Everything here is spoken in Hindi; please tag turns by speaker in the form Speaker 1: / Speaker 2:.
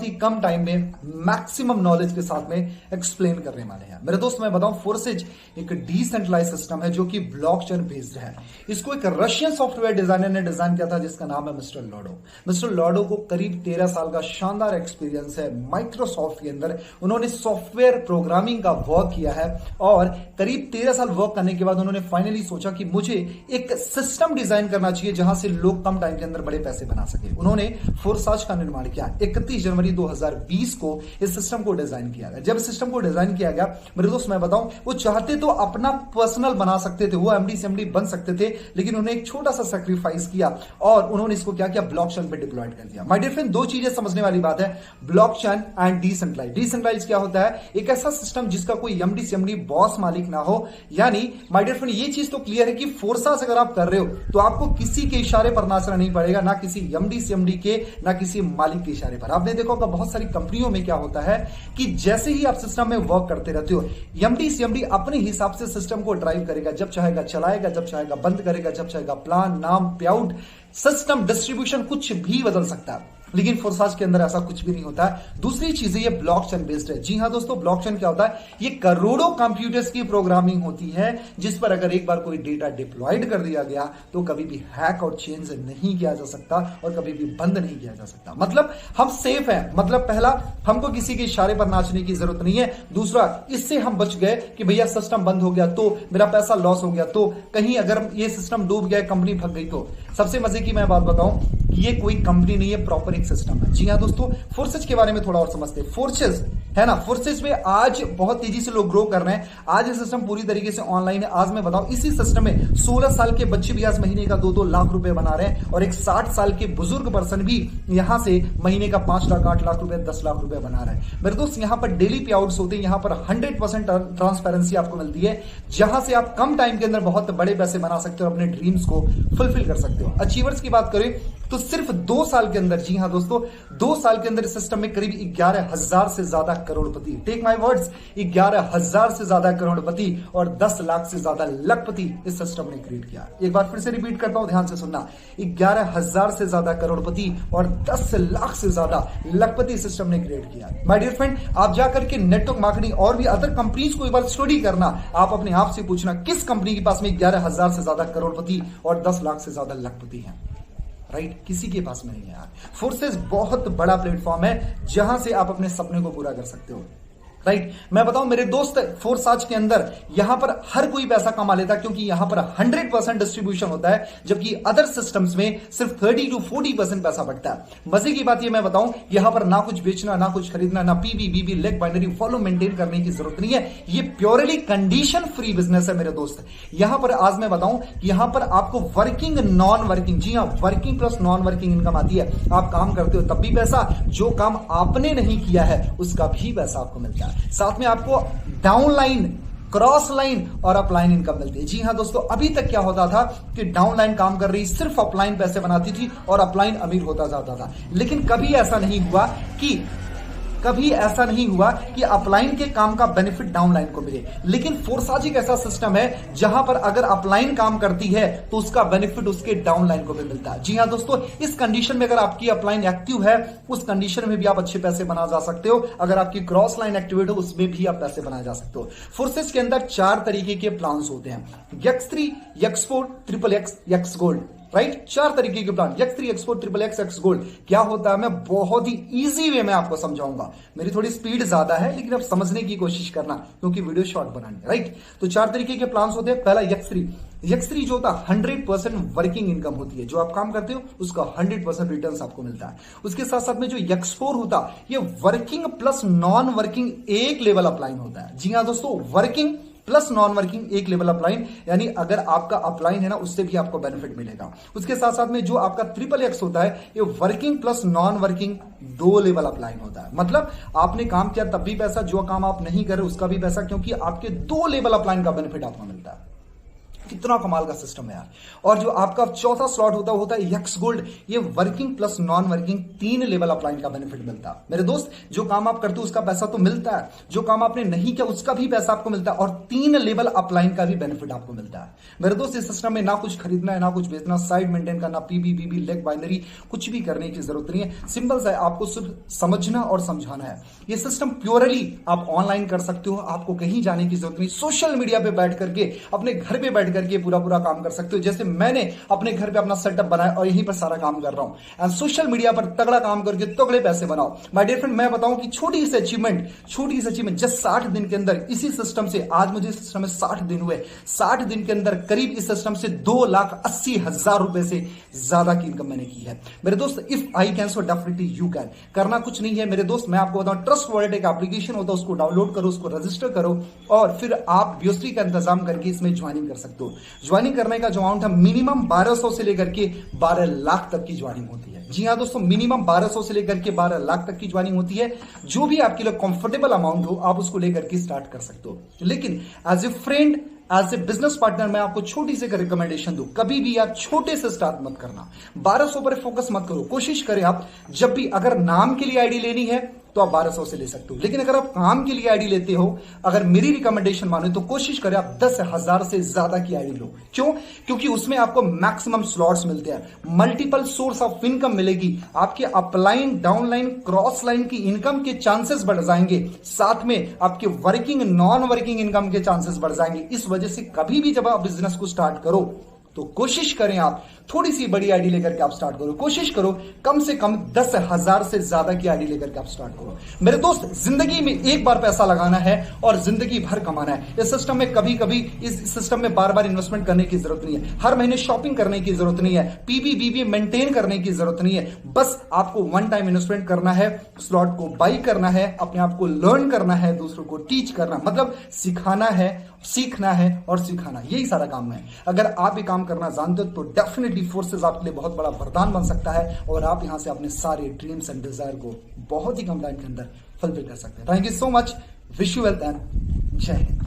Speaker 1: ही कम टाइम में मैक्सिमम नॉलेज के साथ में एक्सप्लेन करने वाले हैं। मेरे दोस्त मैं बताऊं, फोर्सेज एक डिसेंट्रलाइज सिस्टम है जो कि ब्लॉकचेन बेस्ड है। इसको एक रशियन सॉफ्टवेयर डिजाइनर ने डिजाइन किया था जिसका नाम है मिस्टर लॉडो। मिस्टर लॉडो को करीब 13 साल का शानदार एक्सपीरियंस है माइक्रोसॉफ्ट के अंदर। उन्होंने सॉफ्टवेयर प्रोग्रामिंग का वर्क किया है और करीब 13 साल वर्क करने के बाद उन्होंने फाइनली सोचा कि मुझे एक सिस्टम डिजाइन करना चाहिए जहां से लोग कम टाइम के अंदर बड़े पैसे बना सके। उन्होंने फोर्साज का निर्माण किया। 31 जनवरी 2020 को इस सिस्टम को डिजाइन किया गया। जब सिस्टम को डिजाइन किया गया मेरे दोस्त मैं बताऊं, वो चाहते तो अपना पर्सनल बना सकते थे, वो एमडी सीएमडी बन सकते थे, लेकिन उन्होंने एक छोटा सा सैक्रिफाइस किया और उन्होंने इसको क्या किया, ब्लॉकचेन पे डिप्लॉयड कर दिया। माय डियर फ्रेंड, दो चीजें समझने वाली बात है, ब्लॉकचेन एंड डिसेंट्रलाइज। डिसेंट्रलाइज क्या होता है, एक ऐसा सिस्टम जिसका कोई एमडी सीएमडी बॉस मालिक ना हो। यानी माय डियर फ्रेंड ये चीज तो क्लियर है कि फोर्सास अगर आप कर रहे हो तो आपको किसी के इशारे पर नाचना नहीं पड़ेगा, ना किसी एमडी सीएमडी के, ना किसी मालिक के इशारे पर। आपने देखा होगा बहुत सारी कंपनियों में क्या होता है कि जैसे ही आप सिस्टम में वर्क करते रहते हो, एमडी सीएमडी अपने हिसाब से सिस्टम को ड्राइव करेगा, जब चाहेगा चलाएगा, जब चाहेगा बंद करेगा, जब चाहेगा प्लान, नाम, पे आउट, सिस्टम, डिस्ट्रीब्यूशन कुछ भी बदल सकता है। लेकिन फोर्साज के अंदर ऐसा कुछ भी नहीं होता है। दूसरी चीज है ये ब्लॉकचेन बेस्ड है। जी हां दोस्तों, ब्लॉकचेन क्या होता है, ये करोड़ों कंप्यूटर्स की प्रोग्रामिंग होती है जिस पर अगर एक बार कोई डेटा डिप्लॉयड कर दिया गया तो कभी भी हैक और चेंज नहीं किया जा सकता और कभी भी बंद नहीं किया जा सकता। मतलब हम सेफ हैं। मतलब पहला, हमको किसी के इशारे पर नाचने की जरूरत नहीं है। दूसरा, इससे हम बच गए कि भैया सिस्टम बंद हो गया तो मेरा पैसा लॉस हो गया, तो कहीं अगर ये सिस्टम डूब गया, कंपनी भग गई तो। सबसे मजे की मैं बात बताऊं, ये कोई कंपनी नहीं है, प्रॉपर एक सिस्टम है। जी हां दोस्तों, फोर्सेज के बारे में थोड़ा और समझते हैं। फोर्सेज है ना, फोर्सेज में आज बहुत तेजी से लोग ग्रो कर रहे हैं। आज ये सिस्टम पूरी तरीके से ऑनलाइन है। आज मैं बताऊं, इसी सिस्टम में 16 साल के बच्चे भी आज महीने का 2-2 लाख रुपए बना रहे हैं और एक 60 साल के बुजुर्ग पर्सन भी यहां से महीने का 5 लाख, 8 लाख रुपए, 10 लाख रुपए बना रहे हैं। मेरे दोस्त, यहां पर डेली पे आउट्स होते हैं। यहां पर 100% ट्रांसपेरेंसी आपको मिलती है, जहां से आप कम टाइम के अंदर बहुत बड़े पैसे बना सकते हो, अपने ड्रीम्स को फुलफिल कर सकते हो। अचीवर्स की बात करें तो सिर्फ 2 साल के अंदर, जी हां दोस्तों, 2 साल के अंदर इस सिस्टम में करीब 11,000 से ज्यादा करोड़पति, टेक माय वर्ड्स, 11,000 से ज्यादा करोड़पति और 10 लाख से ज्यादा लखपति इस सिस्टम ने क्रिएट किया। एक बार फिर से रिपीट करता हूं, ध्यान से सुनना, 11,000 से ज्यादा करोड़पति और 10 लाख से ज्यादा लखपति सिस्टम ने क्रिएट किया। माय डियर फ्रेंड, आप जाकर के नेटवर्क मार्केटिंग और भी अदर कंपनीज को एक बार स्टडी करना। आप अपने आप से पूछना, किस कंपनी के पास में 11,000 से ज्यादा करोड़पति और 10 लाख से ज्यादा लखपति हैं? राइट, किसी के पास में नहीं है यार। फोर्सेज बहुत बड़ा प्लेटफॉर्म है जहां से आप अपने सपने को पूरा कर सकते हो। राइट, मैं बताऊं मेरे दोस्त, फोर्साज के अंदर यहां पर हर कोई पैसा कमा लेता है क्योंकि यहां पर 100% डिस्ट्रीब्यूशन होता है, जबकि अदर सिस्टम्स में सिर्फ 30 to 40% पैसा बचता है। मजे की बात यह मैं बताऊं, यहां पर ना कुछ बेचना, ना कुछ खरीदना, ना पीबी, बीबी, लेग बाइनरी फॉलो मेंटेन करने की जरूरत नहीं है। ये प्योरली कंडीशन फ्री बिजनेस है मेरे दोस्त। यहां पर आज मैं बताऊं, यहां पर आपको वर्किंग, नॉन वर्किंग, जी हां, working plus non working income आती है। आप काम करते हो तब भी पैसा, जो काम आपने नहीं किया है उसका भी पैसा आपको मिलता है। साथ में आपको डाउनलाइन, क्रॉस लाइन और अपलाइन इनकम मिलती है। जी हां दोस्तों, अभी तक क्या होता था कि डाउनलाइन काम कर रही सिर्फ अपलाइन पैसे बनाती थी और अपलाइन अमीर होता जाता था। लेकिन कभी ऐसा नहीं हुआ कि अपलाइन के काम का बेनिफिट डाउनलाइन को मिले। लेकिन फोर्साज एक ऐसा सिस्टम है जहां पर अगर अपलाइन काम करती है तो उसका बेनिफिट उसके डाउनलाइन को भी मिलता है। जी हां दोस्तों, इस कंडीशन में अगर आपकी अपलाइन एक्टिव है, उस कंडीशन में भी आप अच्छे पैसे बना जा सकते हो। अगर आपकी क्रॉस लाइन एक्टिवेट हो, उसमें भी आप पैसे बनाए जा सकते हो। फोर्सेज के अंदर 4 तरीके के प्लान्स होते हैं, X3, X4, XXX, X gold. Right, 4 तरीके के plan, X3, X4, XXX, X gold. क्या होता है मैं बहुत ही इजी वे में आपको समझाऊंगा। मेरी थोड़ी स्पीड ज्यादा है लेकिन अब समझने की कोशिश करना क्योंकि वीडियो शॉर्ट बनानी है। राइट, तो 4 तरीके के प्लान होते हैं। पहला X3 जो होता है 100% वर्किंग इनकम होती है। जो आप काम करते हो उसका 100% रिटर्न आपको मिलता है। उसके साथ साथ में जो X4 होता है, ये वर्किंग प्लस नॉन वर्किंग एक लेवल अपलाइन होता है। जी हाँ दोस्तों, वर्किंग प्लस नॉन वर्किंग एक लेवल अपलाइन, यानी अगर आपका अपलाइन है ना, उससे भी आपको बेनिफिट मिलेगा। उसके साथ साथ में जो आपका XXX होता है, ये working plus non working 2 level upline होता है। मतलब आपने काम किया तब भी पैसा, जो काम आप नहीं कर रहे उसका भी पैसा, क्योंकि आपके 2 लेवल अपलाइन का बेनिफिट आपको मिलता है। कितना कमाल का सिस्टम है यार। और जो आपका चौथा स्लॉट होता है यक्स गोल्ड। ये working plus non working 3 level upline का बेनिफिट मिलता है। मेरे दोस्त, जो काम आप करते हो उसका पैसा तो मिलता है, जो काम आपने नहीं किया उसका भी पैसा आपको मिलता है, और 3 लेवल अपलाइन का भी बेनिफिट आपको मिलता है। मेरे दोस्त, इस सिस्टम में ना कुछ खरीदना है, ना कुछ बेचना, साइड मेंटेन करना, पीबी लेग बाइनरी कुछ भी करने की जरूरत नहीं है। सिंपल सा है, आपको सिर्फ समझना और समझाना है। ये सिस्टम प्योरली आप ऑनलाइन कर सकते हो, आपको कहीं जाने की जरूरत नहीं। सोशल मीडिया पे बैठ करके, अपने घर पे बैठ करके पूरा काम कर सकते हो। जैसे मैंने अपने घर पे अपना सेटअप बनाया और यहीं पर सारा काम कर रहा हूं। एंड सोशल मीडिया पर तगड़ा काम करके तगड़े पैसे बनाओ। माय डियर फ्रेंड, मैं बताऊं कि छोटी सी अचीवमेंट जस्ट 60 दिन के अंदर इसी सिस्टम से, आज मुझे इस सिस्टम में 60 दिन हुए, 60 दिन के अंदर करीब इस सिस्टम से 2,80,000 रुपए से ज्यादा की इनकम मैंने की है। मेरे दोस्त, if I can so definitely you can. करना कुछ नहीं है मेरे दोस्त, मैं आपको बताऊं, ट्रस्ट वॉलेट एक एप्लीकेशन होता है, उसको डाउनलोड करो, उसको रजिस्टर करो और फिर आप बीओसी का इंतजाम करके इसमें ज्वाइनिंग कर सकते हो। ज्वाइनिंग करने का जो अमाउंट है मिनिमम 1200 से लेकर के 12 लाख तक की ज्वाइनिंग होती है। जी हां दोस्तों, मिनिमम 1200 से लेकर के 12 लाख तक की ज्वाइनिंग होती है। जो भी आपके लिए कंफर्टेबल अमाउंट हो आप उसको लेकर के स्टार्ट कर सकते हो। लेकिन as a friend, as a business partner, मैं आपको छोटी सी रिकमेंडेशन दूं, कभी भी आप छोटे से स्टार्ट मत करना। 1200 पर फोकस मत करो। कोशिश करें आप जब भी, अगर नाम के लिए आईडी लेनी है तो आप 1200 से ले सकते हो, लेकिन अगर आप काम के लिए आईडी लेते हो, अगर मेरी रिकमेंडेशन मानो तो कोशिश करें आप 10,000 से ज्यादा की आईडी लो। क्यों? क्योंकि उसमें आपको मैक्सिमम स्लॉट्स मिलते हैं, मल्टीपल सोर्स ऑफ इनकम मिलेगी, आपके अपलाइन, डाउनलाइन, क्रॉस लाइन की इनकम के चांसेस बढ़ जाएंगे, साथ में आपके वर्किंग, नॉन वर्किंग इनकम के चांसेस बढ़ जाएंगे। इस वजह से कभी भी जब आप बिजनेस को स्टार्ट करो तो कोशिश करें आप थोड़ी सी बड़ी आईडी लेकर के आप स्टार्ट करो। कोशिश करो कम से कम 10,000 से ज्यादा की आईडी लेकर के आप स्टार्ट करो। मेरे दोस्त, जिंदगी में एक बार पैसा लगाना है और जिंदगी भर कमाना है। इस सिस्टम में कभी कभी, इस सिस्टम में बार बार इन्वेस्टमेंट करने की जरूरत नहीं है, हर महीने शॉपिंग करने की जरूरत नहीं है, पीबी मेंटेन करने की जरूरत नहीं है। बस आपको वन टाइम इन्वेस्टमेंट करना है, स्लॉट को बाई करना है, अपने आप को लर्न करना है, दूसरों को टीच करना, मतलब सिखाना है, सीखना है और सिखाना, यही सारा काम है। अगर आप ये काम करना जानते हो तो डेफिनेटली फोर्सेस आपके लिए बहुत बड़ा वरदान बन सकता है और आप यहां से अपने सारे ड्रीम्स एंड डिजायर को बहुत ही कम टाइम के अंदर फुलफिल कर सकते हैं। Thank you so much, wish you wealth and जय हिंद।